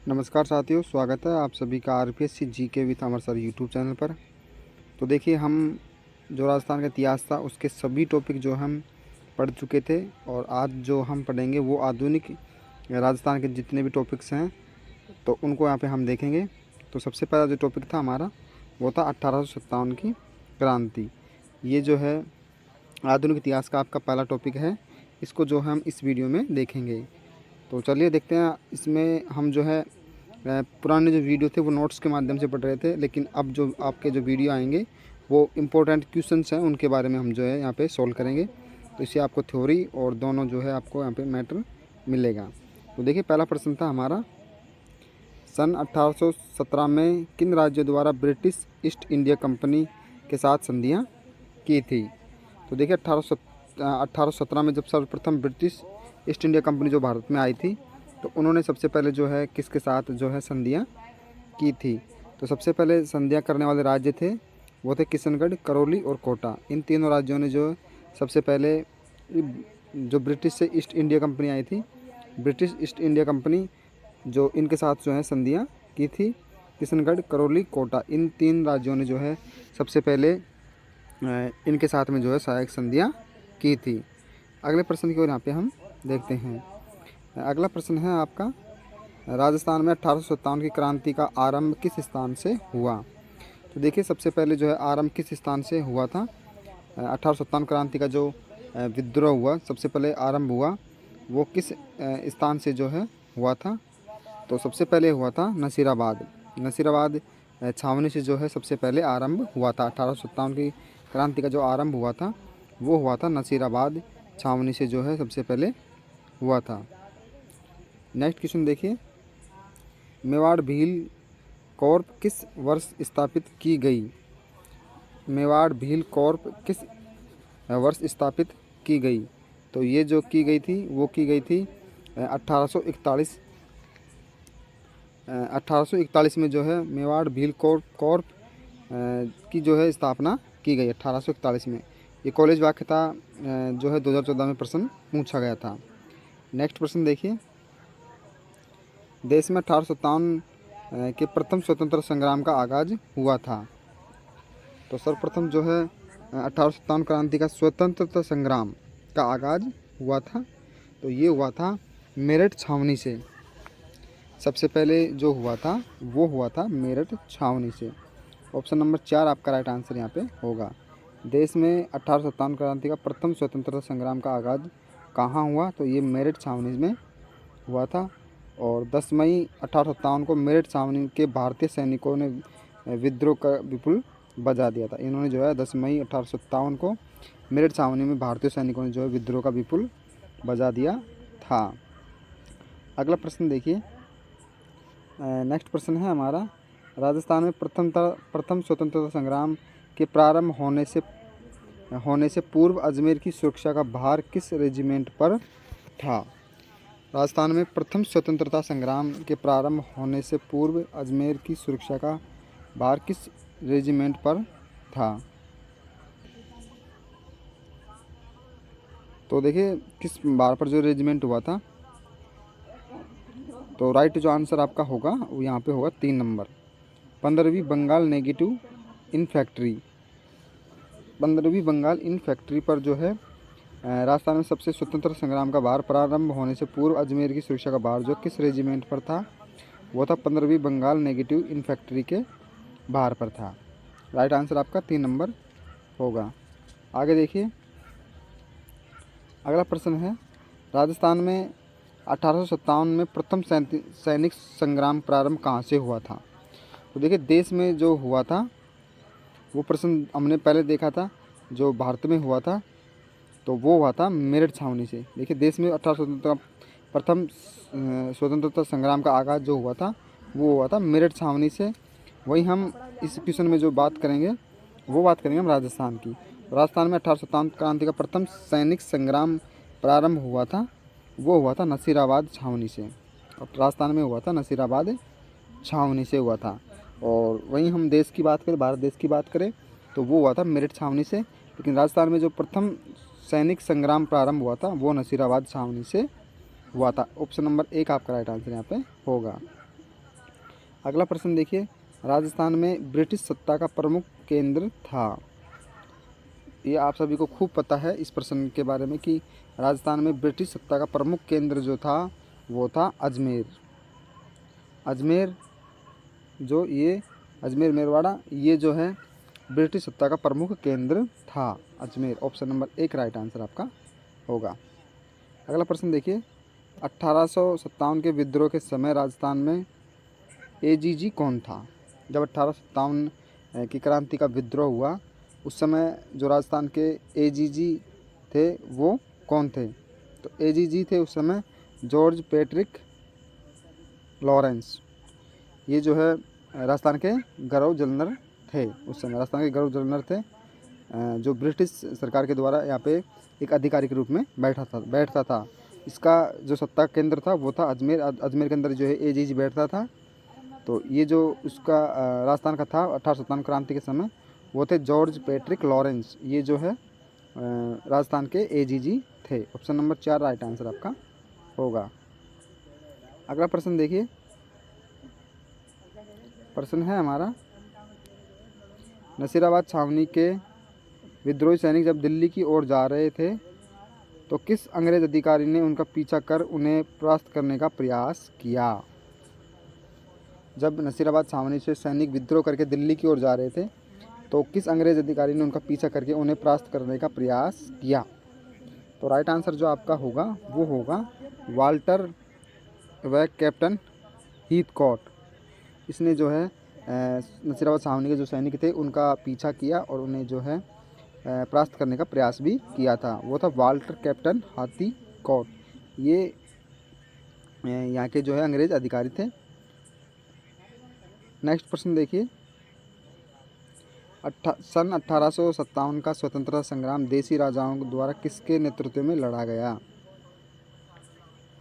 नमस्कार साथियों, स्वागत है आप सभी का RPSC GK with Amar sir YouTube channel पर। तो देखिए, हम जो राजस्थान का इतिहास था उसके सभी टॉपिक जो हम पढ़ चुके थे और आज जो हम पढ़ेंगे वो आधुनिक राजस्थान के जितने भी टॉपिक्स हैं तो उनको यहाँ पे हम देखेंगे। तो सबसे पहला जो टॉपिक था हमारा वो था 1857 की क्रांति। ये जो है आधुनिक इतिहास का आपका पहला टॉपिक है, इसको जो हम इस वीडियो में देखेंगे। तो चलिए देखते हैं। इसमें हम जो है पुराने जो वीडियो थे वो नोट्स के माध्यम से पढ़ रहे थे, लेकिन अब जो आपके जो वीडियो आएंगे वो इम्पोर्टेंट क्वेश्चंस हैं, उनके बारे में हम जो है यहाँ पे सॉल्व करेंगे। तो इससे आपको थ्योरी और दोनों जो है आपको यहाँ पे मैटर मिलेगा। तो देखिए, पहला प्रश्न था हमारा, सन 1817 में किन राज्यों द्वारा ब्रिटिश ईस्ट इंडिया कंपनी के साथ संधियाँ की थी। तो देखिए, 1817 में जब सर्वप्रथम ब्रिटिश ईस्ट इंडिया कंपनी जो भारत में आई थी तो उन्होंने सबसे पहले जो है किसके साथ जो है संधियाँ की थी। तो सबसे पहले संधियाँ करने वाले राज्य थे वो थे किशनगढ़, करौली और कोटा। इन तीनों राज्यों ने जो सबसे पहले जो ब्रिटिश से ईस्ट इंडिया कंपनी आई थी, ब्रिटिश ईस्ट इंडिया कंपनी जो इनके साथ जो है संधियाँ की थी, किशनगढ़, करौली, कोटा, इन तीन राज्यों ने जो है सबसे पहले इनके साथ में जो है सहायक संधियाँ की थी। अगले प्रश्न की ओर यहाँ पे हम देखते हैं। अगला प्रश्न है आपका, राजस्थान में 1857 की क्रांति का आरंभ किस स्थान से हुआ। तो देखिए, सबसे पहले जो है आरंभ किस स्थान से हुआ था। 1857 क्रांति का जो विद्रोह हुआ, सबसे पहले आरंभ हुआ वो किस स्थान से जो है हुआ था। तो सबसे पहले हुआ था नसीराबाद। नसीराबाद छावनी से जो है सबसे पहले आरंभ हुआ था। 1857 की क्रांति का जो आरंभ हुआ था वो हुआ था नसीराबाद छावनी से जो है सबसे पहले हुआ था। नेक्स्ट क्वेश्चन देखिए, मेवाड़ भील कॉर्प किस वर्ष स्थापित की गई। मेवाड़ भील कॉर्प किस वर्ष स्थापित की गई। तो ये जो की गई थी वो की गई थी 1841 में जो है मेवाड़ भील कॉर्प की जो है स्थापना की गई 1841 में। ये कॉलेज वाक्य था जो है 2014 में प्रश्न पूछा गया था। नेक्स्ट प्रश्न देखिए, देश में 1857 के प्रथम स्वतंत्र संग्राम का आगाज हुआ था। तो सर्वप्रथम जो है 1857 क्रांति का स्वतंत्रता संग्राम का आगाज हुआ था, तो ये हुआ था मेरठ छावनी से। सबसे पहले जो हुआ था वो हुआ था मेरठ छावनी से। ऑप्शन नंबर 4 आपका राइट आंसर यहाँ पे होगा। देश में 1857 क्रांति का प्रथम स्वतंत्रता संग्राम का आगाज़ कहाँ हुआ। तो ये मेरठ छावनी में हुआ था और 10 मई 1857 को मेरठ छावनी के भारतीय सैनिकों ने विद्रोह का विपुल बजा दिया था। इन्होंने जो है 10 मई 1857 को मेरठ छावनी में भारतीय सैनिकों ने जो है विद्रोह का विपुल बजा दिया था। अगला प्रश्न देखिए, नेक्स्ट प्रश्न है हमारा, राजस्थान में प्रथम स्वतंत्रता संग्राम के प्रारंभ होने से पूर्व अजमेर की सुरक्षा का भार किस रेजिमेंट पर था। राजस्थान में प्रथम स्वतंत्रता संग्राम के प्रारंभ होने से पूर्व अजमेर की सुरक्षा का भार किस रेजिमेंट पर था। तो देखिए, किस बार पर जो रेजिमेंट हुआ था। तो राइट जो आंसर आपका होगा वो यहाँ पे होगा 3 नंबर, 15वीं बंगाल नेगेटिव इन्फैक्ट्री। 15वीं बंगाल इन्फैक्ट्री पर जो है राजस्थान में सबसे स्वतंत्र संग्राम का भार प्रारंभ होने से पूर्व अजमेर की सुरक्षा का भार जो किस रेजिमेंट पर था वो था 15वीं बंगाल नेगेटिव इन्फैक्ट्री के भार पर था। राइट आंसर आपका 3 नंबर होगा। आगे देखिए, अगला प्रश्न है, राजस्थान में 1857 में प्रथम सैनिक संग्राम प्रारंभ कहाँ से हुआ था। तो देखिए, देश में जो हुआ था वो प्रश्न हमने पहले देखा था, जो भारत में हुआ था तो वो हुआ था मेरठ छावनी से। देखिए, देश में 18 प्रथम स्वतंत्रता संग्राम का आगाज़ जो हुआ था वो हुआ था मेरठ छावनी से। वहीं हम इस क्वेश्चन में जो बात करेंगे वो बात करेंगे हम राजस्थान की। राजस्थान में 1857 क्रांति का प्रथम सैनिक संग्राम प्रारंभ हुआ था, वो हुआ था नसीराबाद छावनी से। और राजस्थान में हुआ था नसीराबाद छावनी से हुआ था। और वहीं हम देश की बात करें, भारत देश की बात करें तो वो हुआ था मेरठ छावनी से। लेकिन राजस्थान में जो प्रथम सैनिक संग्राम प्रारंभ हुआ था वो नसीराबाद छावनी से हुआ था। ऑप्शन नंबर 1 आपका राइट आंसर यहाँ पे होगा। अगला प्रश्न देखिए, राजस्थान में ब्रिटिश सत्ता का प्रमुख केंद्र था। ये आप सभी को खूब पता है इस प्रश्न के बारे में कि राजस्थान में ब्रिटिश सत्ता का प्रमुख केंद्र जो था वो था अजमेर। अजमेर जो ये अजमेर मेरवाड़ा ये जो है ब्रिटिश सत्ता का प्रमुख केंद्र था Ajmer. Option number 1 right answer आपका होगा। अगला प्रश्न देखिए, 1857 के विद्रोह के समय राजस्थान में एजीजी कौन था। जब 1857 की क्रांति का विद्रोह हुआ उस समय जो राजस्थान के एजीजी थे वो कौन थे। तो एजीजी थे उस समय जॉर्ज पैट्रिक लॉरेंस। ये जो है राजस्थान के गवर्नर जनरल थे। उस समय राजस्थान के गवर्नर जनरल थे जो ब्रिटिश सरकार के द्वारा यहाँ पे एक अधिकारी के रूप में बैठता था। इसका जो सत्ता केंद्र था वो था अजमेर। अजमेर के अंदर जो है एजीजी बैठता था। तो ये जो उसका राजस्थान का था 1857 क्रांति के समय वो थे जॉर्ज पैट्रिक लॉरेंस। ये जो है राजस्थान के एजीजी थे। ऑप्शन नंबर 4 राइट आंसर आपका होगा। अगला प्रश्न देखिए, प्रश्न है हमारा, नसीराबाद छावनी के विद्रोही सैनिक जब दिल्ली की ओर जा रहे थे तो किस अंग्रेज अधिकारी ने उनका पीछा कर उन्हें परास्त करने का प्रयास किया। जब नसीराबाद छावनी से सैनिक विद्रोह करके दिल्ली की ओर जा रहे थे तो किस अंग्रेज अधिकारी ने उनका पीछा करके उन्हें परास्त करने का प्रयास किया। तो राइट आंसर जो आपका होगा वो होगा वाल्टर व कैप्टन हीथकॉट। इसने जो है नसीराबाद छावनी के जो सैनिक थे उनका पीछा किया और उन्हें जो है परास्त करने का प्रयास भी किया था। वो था वाल्टर कैप्टन हीथकॉट। ये यहाँ के जो है अंग्रेज अधिकारी थे। नेक्स्ट प्रश्न देखिए, सन 1857 का स्वतंत्रता संग्राम देसी राजाओं द्वारा किसके नेतृत्व में लड़ा गया।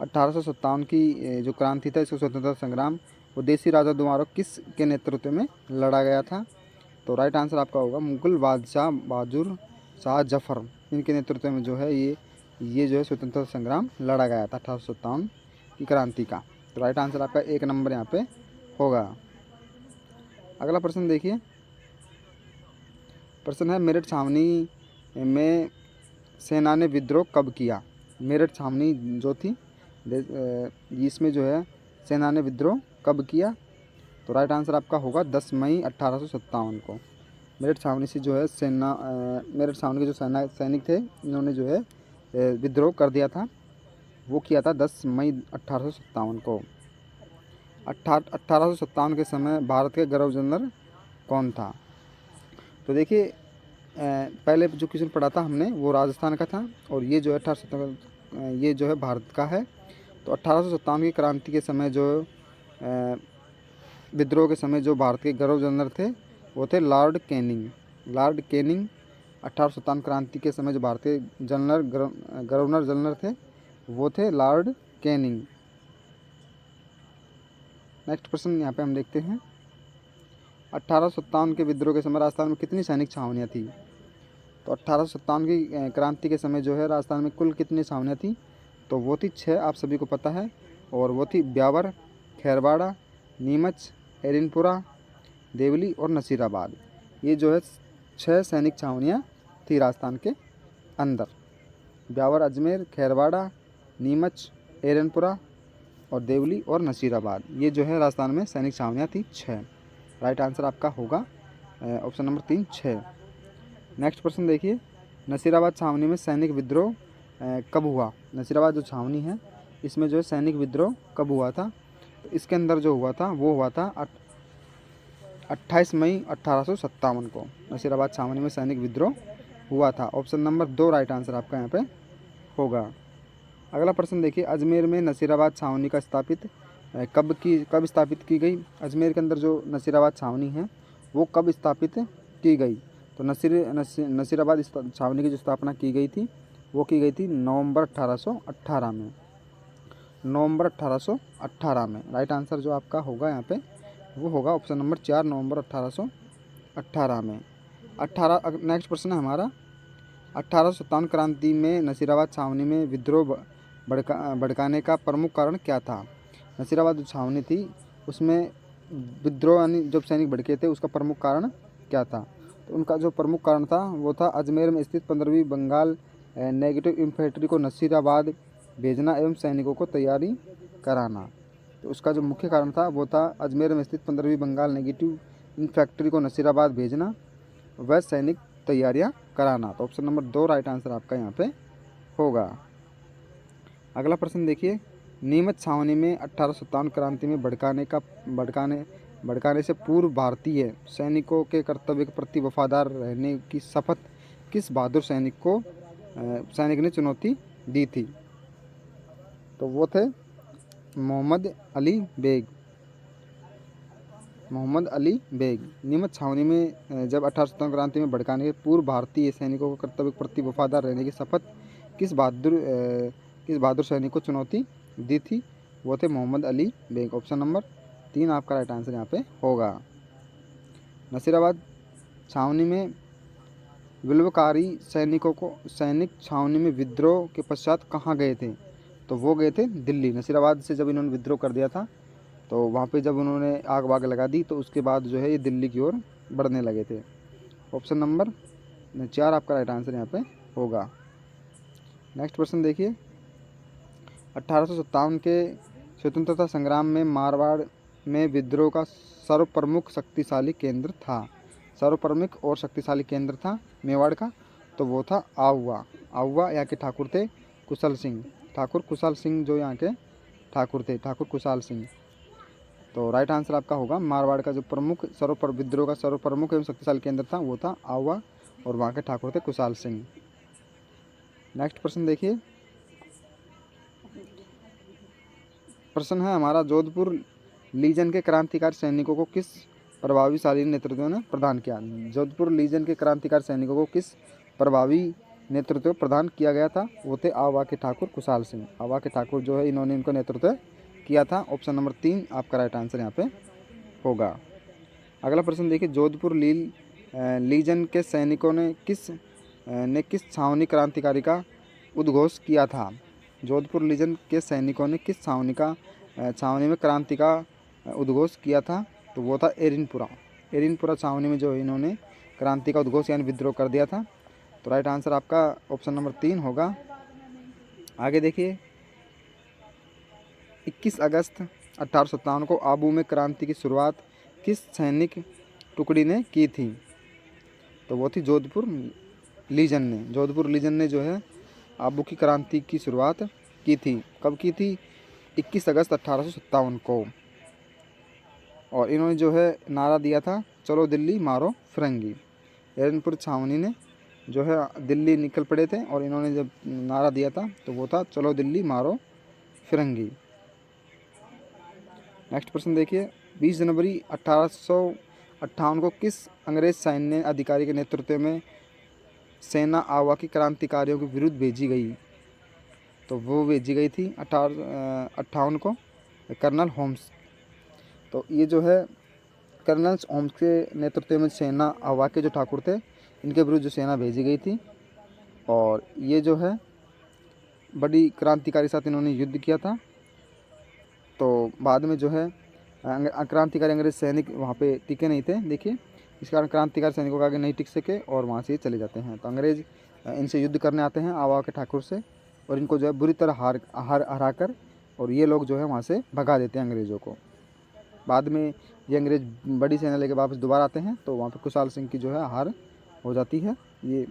1857 की जो क्रांति था इसका स्वतंत्रता संग्राम वो देसी राजा द्वारा किसके नेतृत्व में लड़ा गया था। तो राइट आंसर आपका होगा मुगल बादशाह बहादुर शाह जफर। इनके नेतृत्व में जो है ये जो है स्वतंत्रता संग्राम लड़ा गया था 1857 की क्रांति का। तो राइट आंसर आपका 1 नंबर यहाँ पे होगा। अगला प्रश्न देखिए, प्रश्न है मेरठ छावनी में सेना ने विद्रोह कब किया। मेरठ छावनी जो थी इसमें जो है सेना ने विद्रोह कब किया। तो राइट आंसर आपका होगा 10 मई 1857 को। मेरठ छावनी से जो है मेरठ छावनी के जो सैनिक थे इन्होंने जो है विद्रोह कर दिया था। वो किया था 10 मई 1857 को। 1857 के समय भारत के गवर्नर जनरल कौन था। तो देखिए पहले जो क्वेश्चन पढ़ा था हमने वो राजस्थान का था और ये जो है 1857 ये जो है भारत का है। तो 1857 की क्रांति के समय जो विद्रोह के समय जो भारत के गवर्नर जनरल थे वो थे लॉर्ड कैनिंग। लॉर्ड कैनिंग 1857 क्रांति के समय जो भारतीय गवर्नर जनरल थे वो थे लॉर्ड कैनिंग। नेक्स्ट प्रश्न यहाँ पे हम देखते हैं, 1857 के विद्रोह के समय राजस्थान में कितनी सैनिक छावनियाँ थी। तो 1857 की क्रांति के समय जो है राजस्थान में कुल कितनी छावनियाँ थी। तो वो थी 6, आप सभी को पता है। और वो थी ब्यावर, खैरवाड़ा, नीमच, एरनपुरा, देवली और नसीराबाद। ये जो है 6 सैनिक छावनियाँ थी राजस्थान के अंदर। ब्यावर, अजमेर, खैरवाड़ा, नीमच, एरनपुरा और देवली और नसीराबाद। ये जो है राजस्थान में सैनिक छावनियाँ थी 6। राइट आंसर आपका होगा ऑप्शन नंबर 3 6। नेक्स्ट प्रश्न देखिए, नसीराबाद छावनी में सैनिक विद्रोह कब हुआ। नसीराबाद जो छावनी है इसमें जो है सैनिक विद्रोह कब हुआ था। तो इसके अंदर जो हुआ था वो हुआ था 28 मई 1857 को नसीराबाद छावनी में सैनिक विद्रोह हुआ था। ऑप्शन नंबर 2 राइट आंसर आपका यहाँ पे होगा। अगला प्रश्न देखिए, अजमेर में नसीराबाद छावनी का कब स्थापित की गई। अजमेर के अंदर जो नसीराबाद छावनी है वो कब स्थापित की गई। तो नसीराबाद छावनी की जो स्थापना की गई थी वो की गई थी नवंबर 1818 में। नवंबर 1818 में। राइट आंसर जो आपका होगा यहाँ पे वो होगा ऑप्शन नंबर 4 नवंबर 1818 में। नेक्स्ट प्रश्न है हमारा, 1857 क्रांति में नसीराबाद छावनी में विद्रोह भड़काने का प्रमुख कारण क्या था। नसीराबाद जो छावनी थी उसमें विद्रोह यानी जब सैनिक भड़के थे उसका प्रमुख कारण क्या था? तो उनका जो प्रमुख कारण था वो था अजमेर में स्थित 15वीं बंगाल नेगेटिव इन्फेंट्री को नसीराबाद भेजना एवं सैनिकों को तैयारी कराना। तो उसका जो मुख्य कारण था वो था अजमेर में स्थित 15वीं बंगाल नेगेटिव इन्फेंट्री को नसीराबाद भेजना व सैनिक तैयारियां कराना। तो ऑप्शन नंबर 2 राइट आंसर आपका यहाँ पे होगा। अगला प्रश्न देखिए, नीमच छावनी में 1857 क्रांति में भड़काने से पूर्व भारतीय सैनिकों के कर्तव्य के प्रति वफादार रहने की शपथ किस बहादुर सैनिक ने चुनौती दी थी? तो वो थे मोहम्मद अली बेग। नीमच छावनी में जब 1857 क्रांति में भड़काने के पूर्व भारतीय सैनिकों को कर्तव्य के प्रति वफादार रहने की शपथ किस बहादुर सैनिक को चुनौती दी थी? वो थे मोहम्मद अली बेग। ऑप्शन नंबर 3 आपका राइट आंसर यहाँ पे होगा। नसीराबाद छावनी में विप्लवकारी सैनिक छावनी में विद्रोह के पश्चात कहाँ गए थे? तो वो गए थे दिल्ली। नसीराबाद से जब इन्होंने विद्रोह कर दिया था तो वहाँ पे जब उन्होंने आग वाग लगा दी तो उसके बाद जो है ये दिल्ली की ओर बढ़ने लगे थे। ऑप्शन नंबर 4 आपका राइट आंसर यहाँ पे होगा। नेक्स्ट प्रश्न देखिए, 1857 के स्वतंत्रता संग्राम में मारवाड़ में विद्रोह का सर्वप्रमुख और शक्तिशाली केंद्र था मेवाड़ का। तो वो था आहुआ यहाँ के ठाकुर थे ठाकुर कुशाल सिंह जो यहाँ के ठाकुर थे, ठाकुर कुशाल सिंह। तो राइट आंसर आपका होगा मारवाड़ का जो विद्रोह का सर्वप्रमुख एवं शक्तिशाली केंद्र था वो था आहुआ और वहाँ के ठाकुर थे कुशाल सिंह। नेक्स्ट प्रश्न देखिए, प्रश्न है हमारा, जोधपुर लीजन के क्रांतिकारी सैनिकों को किस प्रभावशाली नेतृत्व ने प्रदान किया? जोधपुर लीजन के क्रांतिकारी सैनिकों को किस प्रभावी नेतृत्व प्रदान किया गया था? वो थे आवा के ठाकुर कुशाल सिंह। आवा के ठाकुर जो है इन्होंने इनको नेतृत्व किया था। ऑप्शन नंबर 3 आपका राइट आंसर यहाँ पे होगा। अगला प्रश्न देखिए, जोधपुर लीजन के सैनिकों ने किस छावनी क्रांतिकारी का उद्घोष किया था? जोधपुर लीजन के सैनिकों ने किस छावनी में क्रांति का उद्घोष किया था? तो वो था एरिनपुरा छावनी में जो इन्होंने क्रांति का उद्घोष यानी विद्रोह कर दिया था। तो राइट आंसर आपका ऑप्शन नंबर 3 होगा। आगे देखिए, 21 अगस्त 1857 को आबू में क्रांति की शुरुआत किस सैनिक टुकड़ी ने की थी? तो वो थी जोधपुर लीजन ने जो है आबू की क्रांति की शुरुआत की थी। कब की थी? 21 अगस्त 1857 को। और इन्होंने जो है नारा दिया था, चलो दिल्ली मारो फिरंगी। एरनपुर छावनी ने जो है दिल्ली निकल पड़े थे और इन्होंने जब नारा दिया था तो वो था, चलो दिल्ली मारो फिरंगी। नेक्स्ट प्रश्न देखिए, 20 जनवरी 1858 को किस अंग्रेज सैन्य अधिकारी के नेतृत्व में सेना आवा की क्रांतिकारियों के विरुद्ध भेजी गई? तो वो भेजी गई थी 1858 को कर्नल होम्स। तो ये जो है कर्नल होम्स के नेतृत्व में सेना आवा के जो ठाकुर थे इनके विरुद्ध जो सेना भेजी गई थी और ये जो है बड़ी क्रांतिकारी साथ इन्होंने युद्ध किया था। तो बाद में जो है क्रांतिकारी अंग्रेज सैनिक वहाँ पे टिके नहीं थे। देखिए इस कारण क्रांतिकारी सैनिकों के आगे नहीं टिक सके और वहाँ से चले जाते हैं। तो अंग्रेज इनसे युद्ध करने आते हैं आवा के ठाकुर से और इनको जो है बुरी तरह हरा कर और ये लोग जो है वहाँ से भगा देते हैं अंग्रेज़ों को। बाद में ये अंग्रेज बड़ी सेना लेकर वापस दोबारा आते हैं तो वहाँ पे कुशाल सिंह की जो है हार हो जाती है। ये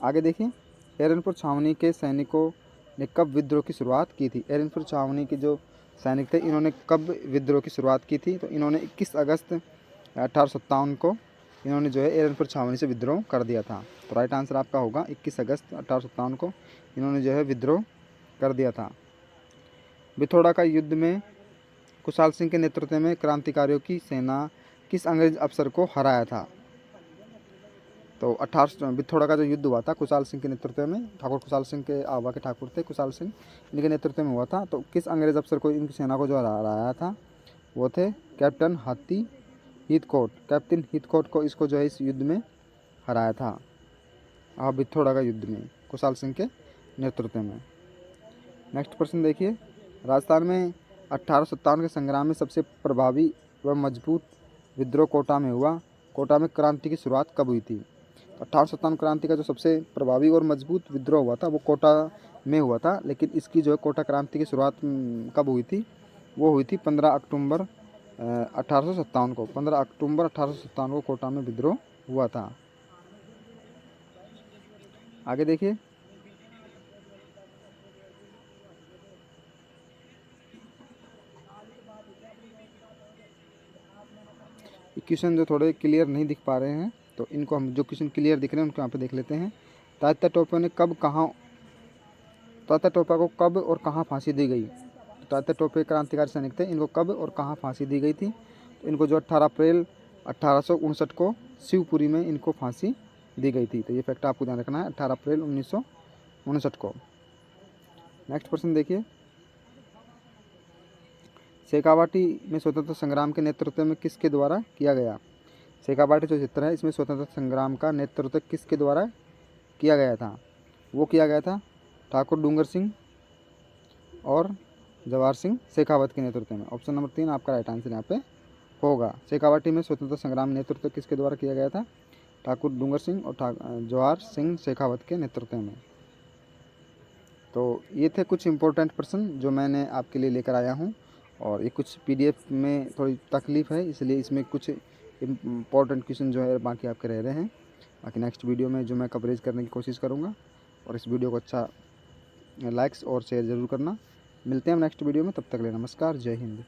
आगे देखिए, एरनपुर छावनी के सैनिकों ने कब विद्रोह की शुरुआत की थी? एरनपुर छावनी के जो सैनिक थे इन्होंने कब विद्रोह की शुरुआत की थी? तो इन्होंने 21 अगस्त 1857 को इन्होंने जो है एरनपुर छावनी से विद्रोह कर दिया था। तो राइट आंसर आपका होगा 21 अगस्त 1857 को इन्होंने जो है विद्रोह कर दिया था। बिथोड़ा का युद्ध में कुशाल सिंह के नेतृत्व में क्रांतिकारियों की सेना किस अंग्रेज अफसर को हराया था? तो बिथोड़ा का जो युद्ध हुआ था कुशाल सिंह के नेतृत्व में, ठाकुर कुशाल सिंह के आवा के ठाकुर थे कुशाल सिंह, इनके नेतृत्व में हुआ था। तो किस अंग्रेज अफसर को इनकी सेना को जो हराया था वो थे कैप्टन हीथकोट को इसको जो है इस युद्ध में हराया था बिथोड़ा का युद्ध में कुशाल सिंह के नेतृत्व में। नेक्स्ट प्रश्न देखिए, राजस्थान में 1857 के संग्राम में सबसे प्रभावी व मजबूत विद्रोह कोटा में हुआ। कोटा में क्रांति की शुरुआत कब हुई थी? 1857 क्रांति का जो सबसे प्रभावी और मजबूत विद्रोह हुआ था वो कोटा में हुआ था, लेकिन इसकी जो है कोटा क्रांति की शुरुआत कब हुई थी? वो हुई थी 15 अक्टूबर 1857 को। 15 अक्टूबर 1857 को कोटा में विद्रोह हुआ था। आगे देखिए, क्वेश्चन जो थोड़े क्लियर नहीं दिख पा रहे हैं तो इनको हम, जो क्वेश्चन क्लियर दिख रहे हैं उनको यहाँ पे देख लेते हैं। तात्या टोपे ने कब कहाँ तात्या टोपे को कब और कहाँ फांसी दी गई? तात्या टोपे क्रांतिकारी सैनिक थे, इनको कब और कहाँ फांसी दी गई थी? तो इनको जो 18 अप्रैल 1859 को शिवपुरी में इनको फांसी दी गई थी। तो ये फैक्ट आपको ध्यान रखना है, 18 अप्रैल 1959 को। नेक्स्ट प्रश्न देखिए, शेखावाटी में स्वतंत्रता संग्राम के नेतृत्व में किसके द्वारा किया गया? शेखावाटी जो चित्र है इसमें स्वतंत्रता संग्राम का नेतृत्व किसके द्वारा किया गया था? वो किया गया था ठाकुर डूंगर सिंह और जवाहर सिंह शेखावत के नेतृत्व में। ऑप्शन नंबर 3 आपका राइट आंसर यहाँ पे होगा। शेखावाटी में स्वतंत्रता संग्राम नेतृत्व किसके द्वारा किया गया था? ठाकुर डूंगर सिंह और जवाहर सिंह शेखावत के नेतृत्व में। तो ये थे कुछ इंपॉर्टेंट प्रश्न जो मैंने आपके लिए लेकर आया हूँ, और ये कुछ PDF में थोड़ी तकलीफ़ है, इसलिए इसमें कुछ इम्पोर्टेंट क्वेश्चन जो है बाकी आपके रह रहे हैं। बाकी नेक्स्ट वीडियो में जो मैं कवरेज करने की कोशिश करूँगा, और इस वीडियो को अच्छा लाइक्स और शेयर ज़रूर करना। मिलते हैं हम नेक्स्ट वीडियो में, तब तक के लिए नमस्कार, जय हिंद।